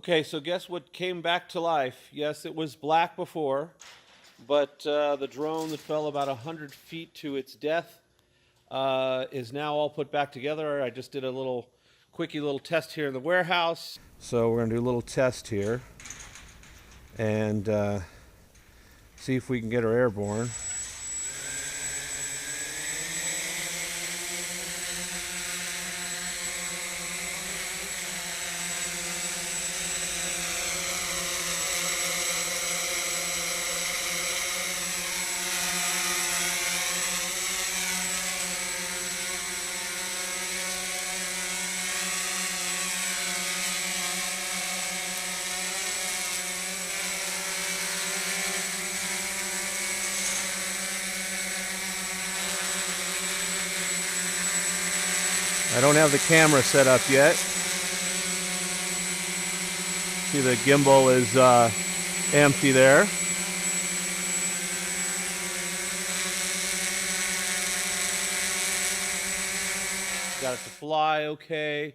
Okay, so guess what came back to life? Yes, it was black before, but the drone that fell about 100 feet to its death is now all put back together. I just did a quickie little test here in the warehouse. So we're going to do a little test here and see if we can get her airborne. I don't have the camera set up yet. See, the gimbal is empty there. Got it to fly okay.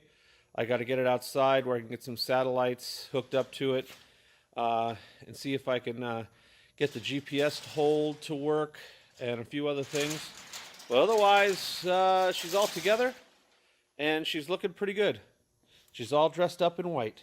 I got to get it outside where I can get some satellites hooked up to it and see if I can get the GPS hold to work and a few other things. But otherwise, she's all together and she's looking pretty good. She's all dressed up in white.